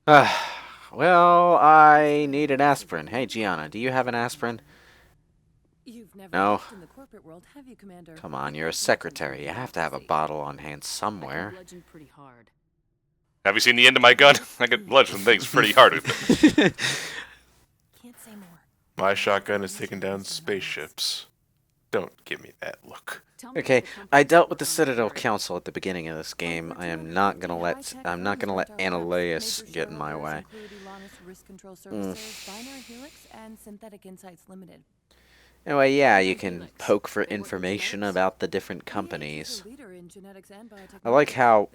Well, I need an aspirin. Hey, Gianna, do you have an aspirin? You've never No? worked in the corporate world, have you, Commander? Come on, you're a I've worked on secretary. Milky You Way have to have a Galaxy. bottle on hand I can somewhere. bludgeon pretty hard. Have you seen the end of my gun? I can bludgeon things pretty hard with it. Can't say more. My shotgun is taking down spaceships. Don't give me that look. Okay, I dealt with the Citadel Council at the beginning of this game. I'm not gonna let Annaleus get in my way. Anyway, yeah, you can poke for information about the different companies. I like how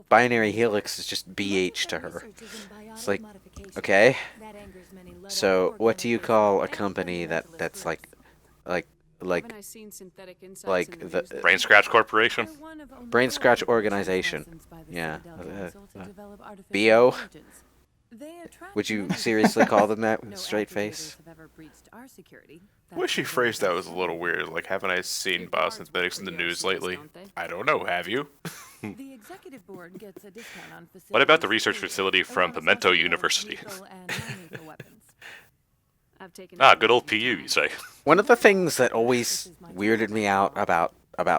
Binary Helix is just BH to her. It's like, okay, so what do you call a company that's like like the BrainScratch Corporation. BrainScratch organization? Yeah, BO. Would you seriously call them that with a straight face? Wish you phrased that was a little weird. Like, haven't I seen biosynthetics in the news lately? I don't know, have you? What about the research facility from Pimento University? Ah, good old PU, you say. One of the things that always weirded me out about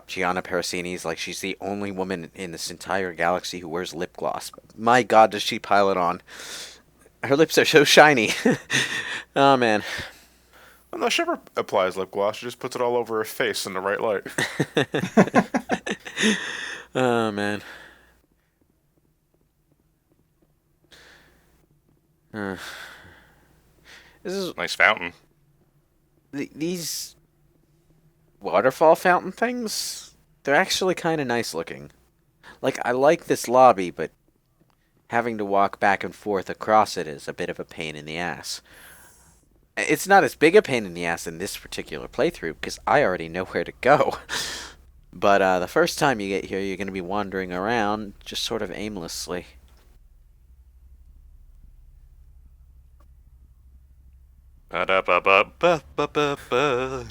Gianna Parasini is like she's the only woman in this entire galaxy who wears lip gloss. My God, does she pile it on? Her lips are so shiny. Oh man. Well, no, Shepard applies lip gloss. She just puts it all over her face in the right light. Oh man. Uh, this is Nice fountain. these waterfall fountain things. They're actually kind of nice looking. Like I like this lobby, but having to walk back and forth across it is a bit of a pain in the ass. It's not as big a pain in the ass in this particular playthrough because I already know where to go. But the first time you get here, you're going to be wandering around just sort of aimlessly. Ba-da-ba-ba-ba-ba-ba.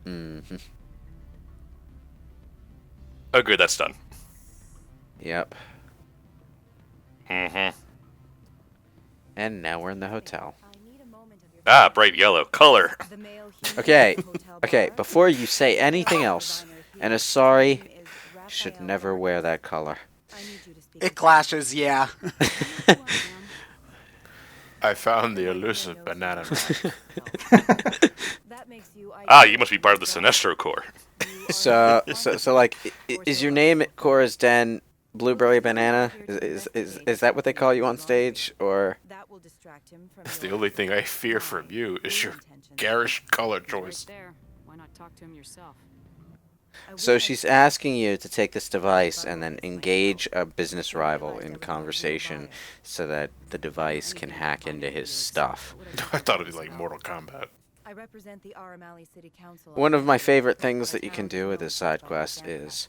Mm-hmm. Oh, good, that's done. Yep. Mm-hmm. And now we're in the hotel. Ah, bright yellow. Color. Okay, okay, before you say anything else, and a sorry, should never wear that color. It clashes, yeah. I found the elusive banana knife. Ah, you must be part of the Sinestro Corps. So like, is your name Cora's Den Blueberry Banana? Is that what they call you on stage, or? The only thing I fear from you is your garish color choice. Why not talk to him yourself? So she's asking you to take this device and then engage a business rival in conversation so that the device can hack into his stuff. I thought it'd be like Mortal Kombat. One of my favorite things that you can do with this side quest is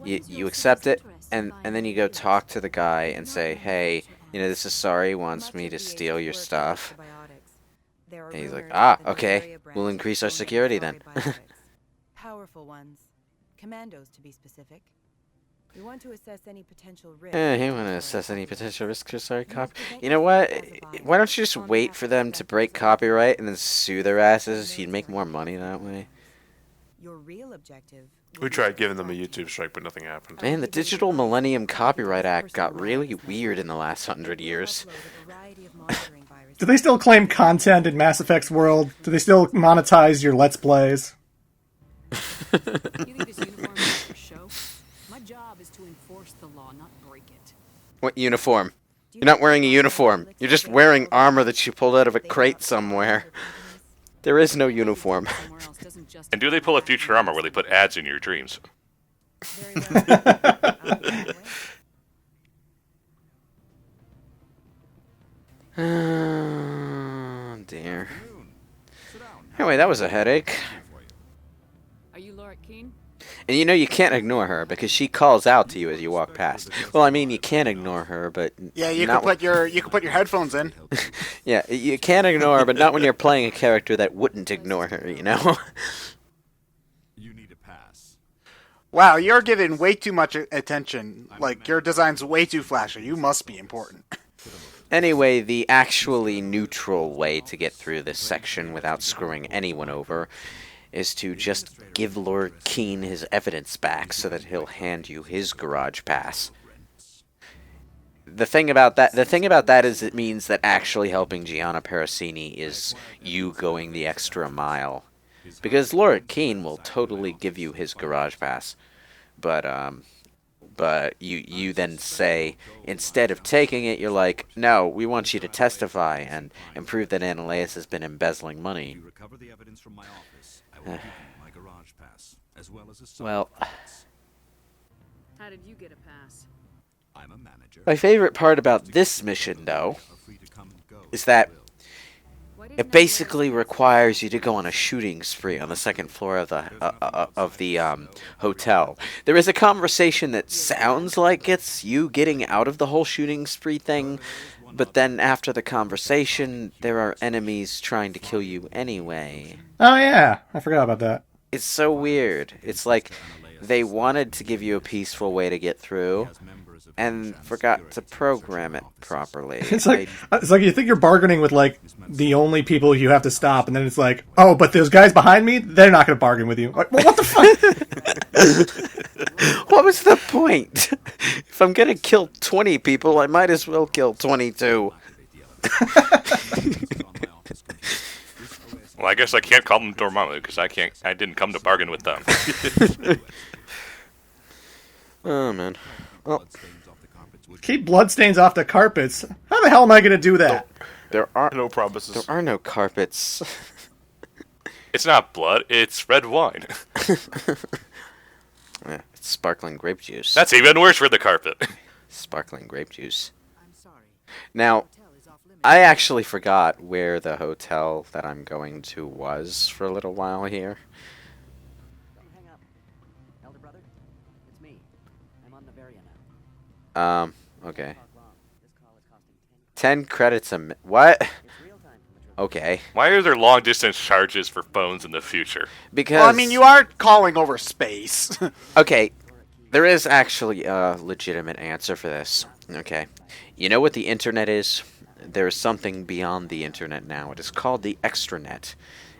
you accept it and then you go talk to the guy and say, hey, you know, this is Sorry wants me to steal your stuff. And he's like, ah, okay, we'll increase our security then. Powerful ones. Commandos, to be specific. We want to assess any potential risks. You want to assess any potential risks for Sorry copy? You know what? Why don't you just wait for them to break copyright and then sue their asses? You'd make more money that way. Your real objective. We tried giving them a YouTube strike, but nothing happened. Man, the Digital Millennium Copyright Act got really weird in the last 100 years. Do they still claim content in Mass Effect's world? Do they still monetize your Let's Plays? You think this uniform is for show? My job is to enforce the law, not break it. What uniform? You're not wearing a uniform. You're just wearing armor that you pulled out of a crate somewhere. There is no uniform. And do they pull a Futurama where they put ads in your dreams? Oh, dear. Anyway, that was a headache. Are you Laura Keene? And you know you can't ignore her because she calls out to you as you walk past. Well, I mean you can ignore her, but Yeah, you not can put your headphones in. yeah, you can ignore her, but not when you're playing a character that wouldn't ignore her. You know. You need a pass. Wow, you're giving way too much attention. Like, your design's way too flashy. You must be important. Anyway, the actually neutral way to get through this section without screwing anyone over is to just give Lord Keene his evidence back so that he'll hand you his garage pass. The thing about that is it means that actually helping Gianna Parasini is you going the extra mile. Because Lord Keene will totally give you his garage pass. But you then say, instead of taking it, you're like, no, we want you to testify and prove that Annaleus has been embezzling money. Well, How did you get a pass? my favorite part about this mission, though, is that it basically requires you to go on a shooting spree on the second floor of the hotel. There is a conversation that sounds like it's you getting out of the whole shooting spree thing, but then after the conversation, there are enemies trying to kill you anyway. Oh yeah, I forgot about that. It's so weird. It's like they wanted to give you a peaceful way to get through, and forgot to program it properly. It's like you think you're bargaining with like the only people you have to stop, and then it's like, oh, but those guys behind me, they're not going to bargain with you. Like, well, what the fuck? What was the point? If I'm gonna kill 20 people, I might as well kill 22. Well, I guess I can't call them Dormammu because I didn't come to bargain with them. Oh man. Well, Keep bloodstains off the carpets. How the hell am I going to do that? there are No promises. there are no carpets. It's not blood, it's red wine. Yeah, it's sparkling grape juice. That's even worse for the carpet. Sparkling grape juice. Now, I actually forgot where the hotel that I'm going to was for a little while here. Hang up. Elder brother, it's me. I'm on Bavaria now. Okay. This call is costing 10 credits a minute. What? It's real time from the Okay. Why are there long distance charges for phones in the future? Because... Well, I mean, you are calling over space. Okay, there is actually a legitimate answer for this. Okay. You know what the internet is? There is something beyond the internet now. It is called the extranet,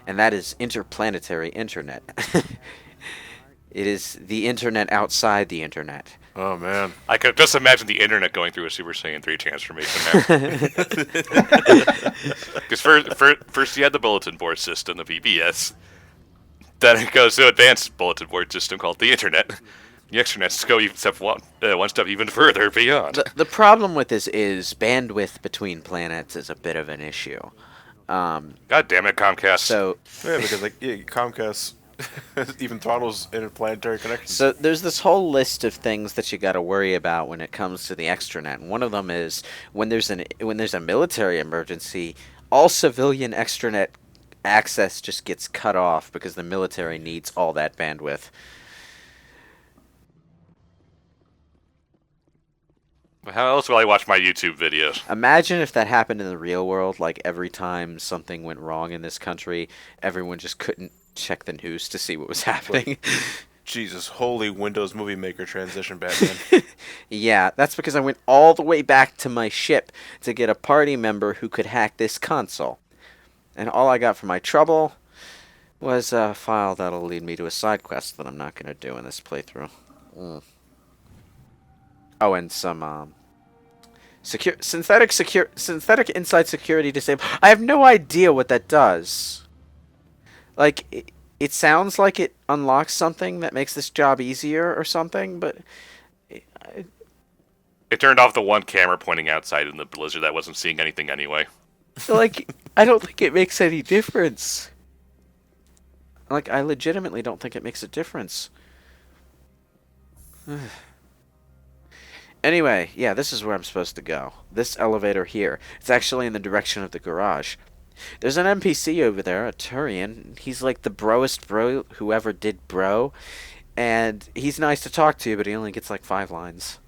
and that is interplanetary internet. It is the internet outside the internet. Oh man. I could just imagine the internet going through a Super Saiyan 3 transformation there. Because first you had the bulletin board system, the BBS. Then it goes to advanced bulletin board system called the internet. The extranets go one step even further beyond. The problem with this is bandwidth between planets is a bit of an issue. God damn it, Comcast. So Yeah, because like Comcast even throttles interplanetary connections. So there's this whole list of things that you got to worry about when it comes to the extranet. And one of them is when there's a military emergency, all civilian extranet access just gets cut off because the military needs all that bandwidth. How else will I watch my YouTube videos? Imagine if that happened in the real world, like every time something went wrong in this country, everyone just couldn't check the news to see what was happening. Jesus, holy Windows Movie Maker transition, Batman. Yeah, that's because I went all the way back to my ship to get a party member who could hack this console. And all I got for my trouble was a file that'll lead me to a side quest that I'm not going to do in this playthrough. Oh, and some synthetic inside security disabled. I have no idea what that does. Like, it sounds like it unlocks something that makes this job easier or something, but It turned off the one camera pointing outside in the blizzard that wasn't seeing anything anyway. like, I don't think it makes any difference. Like, I legitimately don't think it makes a difference. Anyway, yeah, this is where I'm supposed to go. This elevator here. It's actually in the direction of the garage. There's an NPC over there, a Turian. He's like the broest bro who ever did bro. And he's nice to talk to, but he only gets like 5 lines.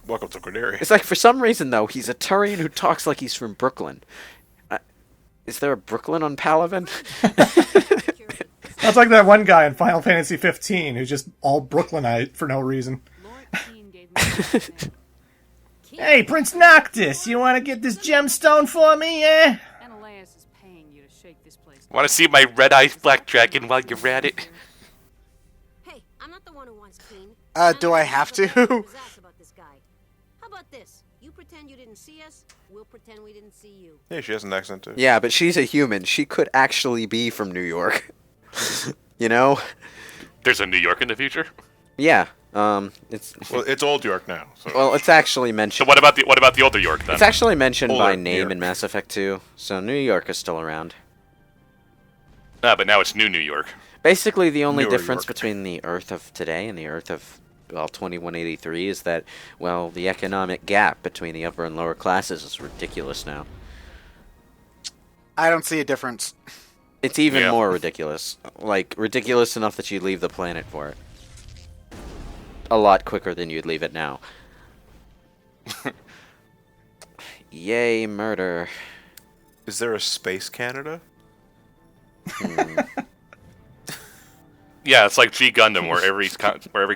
Welcome to Corderia. It's like, for some reason, though, he's a Turian who talks like he's from Brooklyn. Is there a Brooklyn on Palaven? That's like that one guy in Final Fantasy 15 who's just all Brooklynite for no reason. Lord Keane gave me that name. Hey, Prince Noctis, you want to get this gemstone for me, yeah? Analeus is paying you to shake this place. Want to see my red-eyed black dragon while you're at it? Hey, I'm not the one who wants Keane. Do I have to? About this guy. How about this? You pretend you didn't see us, we'll pretend we didn't see you. Yeah, she has an accent too. Yeah, but she's a human. She could actually be from New York. You know? There's a New York in the future. Yeah. It's Well, it's Old York now. So. well, it's actually So mentioned. what about the older York then? It's actually mentioned by Older New name York. in Mass Effect 2, so New York is still around. But now it's New York. Basically, the only Newer difference York. between the Earth of today and the Earth of, well, 2183 is that, well, the economic gap between the upper and lower classes is ridiculous now. I don't see a difference. It's even Yeah. more ridiculous. Like, ridiculous enough that you'd leave the planet for it. A lot quicker than you'd leave it now. Yay, murder. Is there a Space Canada? Yeah, it's like G Gundam, where every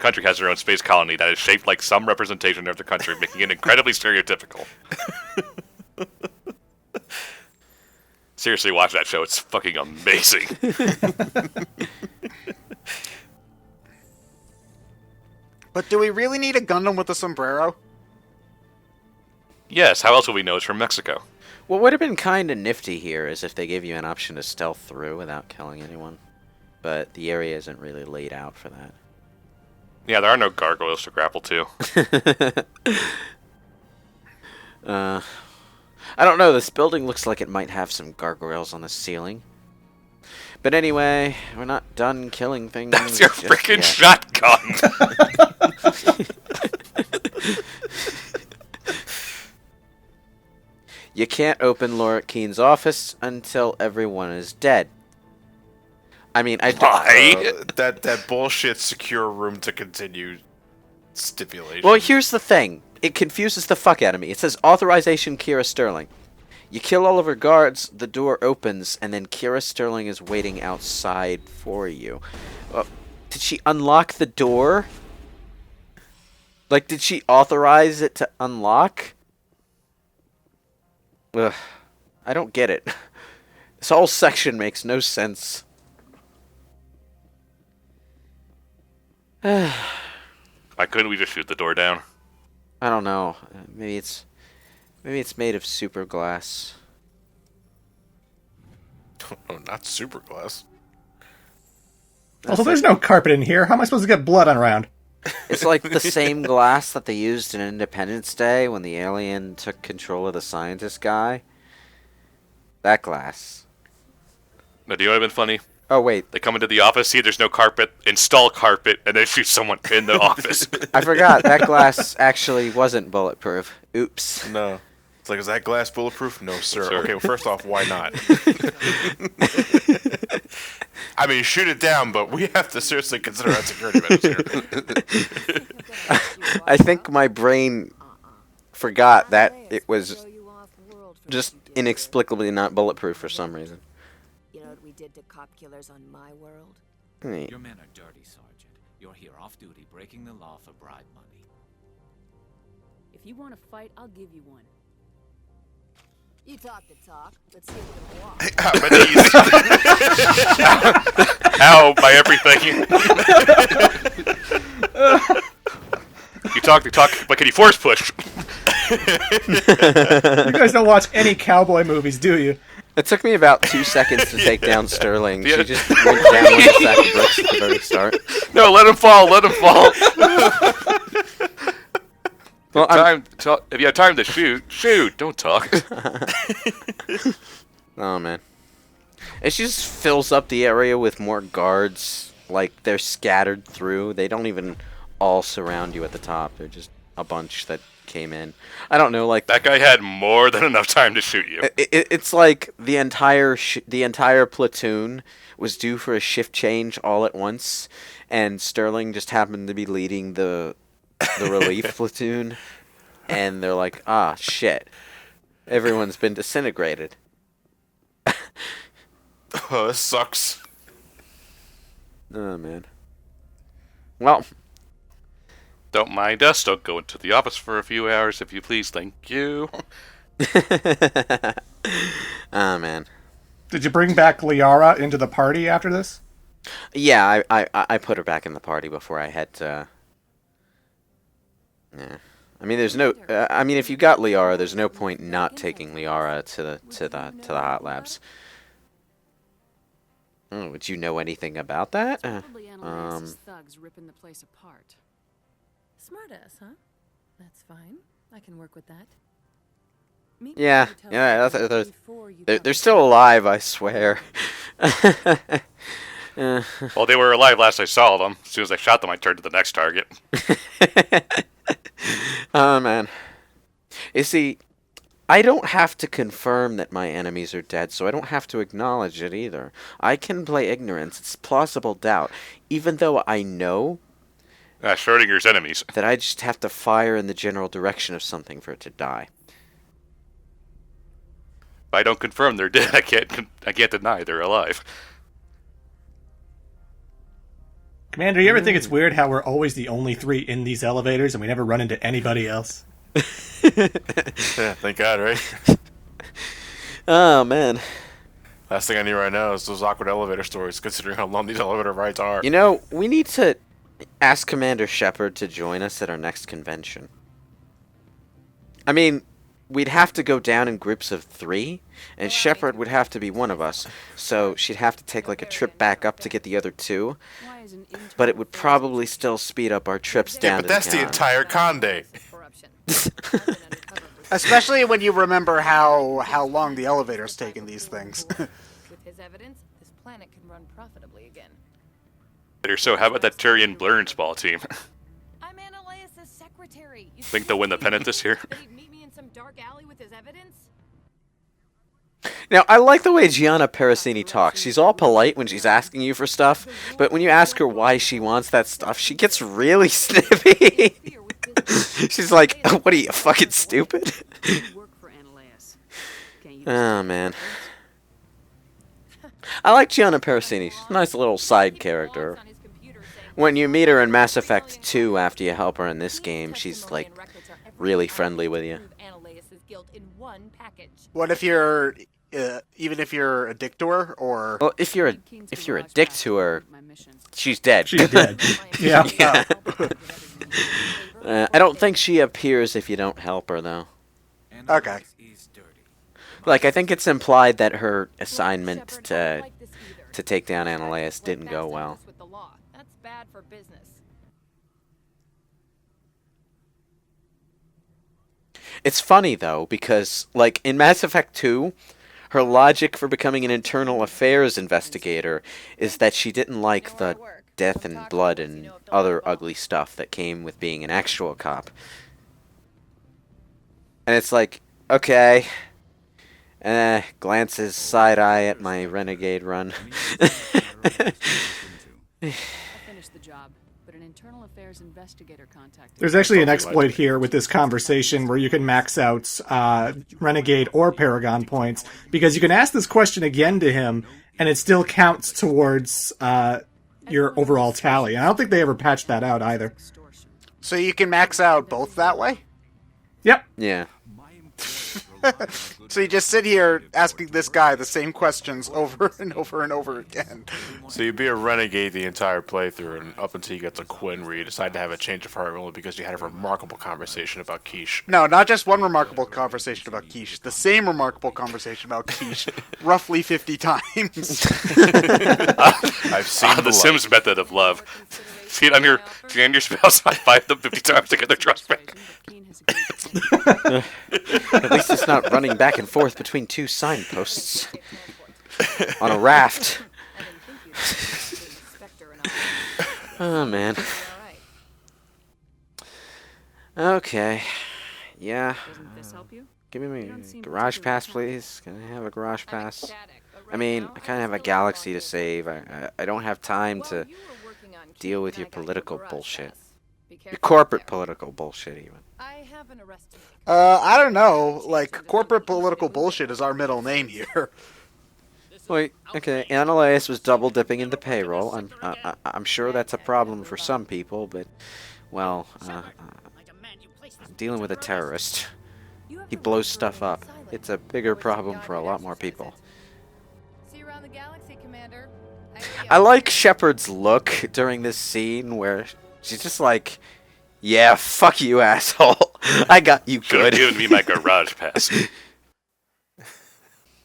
country has their own space colony that is shaped like some representation of the country, making it incredibly stereotypical. Seriously, watch that show. It's fucking amazing. But do we really need a Gundam with a sombrero? Yes, how else would we know it's from Mexico? What would have been kind of nifty here is if they gave you an option to stealth through without killing anyone. But the area isn't really laid out for that. Yeah, there are no gargoyles to grapple to. I don't know, this building looks like it might have some gargoyles on the ceiling. But anyway, we're not done killing things. That's your just freaking yet. shotgun! You can't open Laura Keene's office until everyone is dead. I mean, Why? That bullshit secure room to continue stipulation. Well, here's the thing. It confuses the fuck out of me. It says authorization Kira Sterling. You kill all of her guards, the door opens, and then Kira Sterling is waiting outside for you. Did she unlock the door? Like, did she authorize it to unlock? Ugh. I don't get it. This whole section makes no sense. Why couldn't we just shoot the door down? I don't know. Maybe it's made of super glass. Oh, not super glass. Also, there's no carpet in here. How am I supposed to get blood on around? It's like the same glass that they used in Independence Day when the alien took control of the scientist guy. That glass. No, do you know what would have been funny? Oh, wait. They come into the office, see there's no carpet, install carpet, and then shoot someone in the office. I forgot. That glass actually wasn't bulletproof. Oops. No. It's like, is that glass bulletproof? No, sir. Sir. Okay, well, first off, why not? I mean, shoot it down, but we have to seriously consider our security measures here. I think my brain forgot that it was just inexplicably not bulletproof for some reason. You know what we did to cop killers on my world? Hey. Your men are dirty, Sergeant. You're here off duty, breaking the law for bribe money. If you want to fight, I'll give you one. You talk the talk. Let's see if we can walk. My knees. Ow, my everything. You talk the talk, but can you force push? You guys don't watch any cowboy movies, do you? It took me about 2 seconds to take down Sterling. Yeah. She just went down like a sack of bricks at the very start. No, let him fall, let him fall. Well, If you have time to shoot, don't talk. Oh, man. It just fills up the area with more guards. Like, they're scattered through. They don't even all surround you at the top. They're just a bunch that came in. I don't know, like... That guy had more than enough time to shoot you. It's like the entire platoon was due for a shift change all at once, and Sterling just happened to be leading the relief platoon, and they're like, ah, shit. Everyone's been disintegrated. Oh, this sucks. Oh, man. Well, Don't mind us. Don't go into the office for a few hours, if you please. Thank you. oh, man. Did you bring back Liara into the party after this? Yeah, I put her back in the party before I had to... Yeah. I mean, there's no... I mean, if you got Liara, there's no point not taking Liara to the hot labs. Oh, would you know anything about that? Probably Analysis thugs ripping the place apart. Smartass, huh? That's fine. I can work with that. Yeah, they're still alive, I swear. Well, they were alive last I saw them. As soon as I shot them, I turned to the next target. Oh, man. You see, I don't have to confirm that my enemies are dead, so I don't have to acknowledge it either. I can play ignorance. It's plausible doubt. Even though I know Schrodinger's enemies. that I just have to fire in the general direction of something for it to die. If I don't confirm they're dead, I can't deny they're alive. Commander, you ever think it's weird how we're always the only three in these elevators and we never run into anybody else? Yeah, thank God, right? Oh, man. Last thing I need right now is those awkward elevator stories, considering how long these elevator rides are. You know, we need to ask Commander Shepard to join us at our next convention. I mean, we'd have to go down in groups of 3, and Shepard would have to be one of us, so she'd have to take like a trip back up to get the other 2, but it would probably still speed up our trips down Yeah, but that's the entire con day. Especially when you remember how long the elevators take in these things. With his evidence, this planet can run profitably again. So how about that Tyrion Blurns ball team? I'm Analysis' secretary. Think they'll win the pennant this year? He'd meet me in some dark alley with his evidence? Now, I like the way Gianna Parasini talks. She's all polite when she's asking you for stuff, but when you ask her why she wants that stuff, she gets really snippy. She's like, what are you, fucking stupid? Oh, man. I like Gianna Parasini. She's a nice little side character. When you meet her in Mass Effect 2 after you help her in this game, she's, like, really friendly with you. What if you're... even if you're a dick to her, or... Well, if you're a dick to her, she's dead. She's dead. Yeah. Yeah. I don't think she appears if you don't help her, though. Okay. Like, I think it's implied that her assignment to take down Analysis didn't go well. That's bad for business. It's funny, though, because, like, in Mass Effect 2, her logic for becoming an internal affairs investigator is that she didn't like the death and blood and other ugly stuff that came with being an actual cop. And it's like, okay, glances side-eye at my renegade run. I finished the job, but an internal affairs investigator contacted. There's actually an exploit here with this conversation where you can max out Renegade or Paragon points, because you can ask this question again to him, and it still counts towards your overall tally. And I don't think they ever patched that out either. So you can max out both that way? Yep. Yeah. So you just sit here asking this guy the same questions over and over and over again. So you'd be a renegade the entire playthrough, and up until you get to Quinn, where you decide to have a change of heart only because you had a remarkable conversation about Quiche. No, not just one remarkable conversation about Quiche. The same remarkable conversation about Quiche roughly 50 times. I've seen The Sims method of love. See it on your spouse high-five them 50 times to get their trust back. At least it's not running back and forth between 2 signposts on a raft. Oh, man. Okay. Yeah. Give me my garage pass, please. Can I have a garage pass? I mean, I kind of have a galaxy to save. I don't have time to deal with your political bullshit. Your corporate political bullshit, even. I don't know. Like, corporate political bullshit is our middle name here. Wait, okay, Annalise was double dipping in the payroll. I'm sure that's a problem for some people, but, well, I'm dealing with a terrorist. He blows stuff up. It's a bigger problem for a lot more people. See you around the galaxy, Commander. I like Shepard's look during this scene where she's just like, yeah, fuck you, asshole. I got you Should have good. given me my garage pass.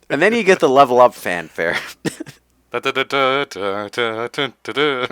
And then you get the level up fanfare. Da, da, da, da, da, da, da, da, da.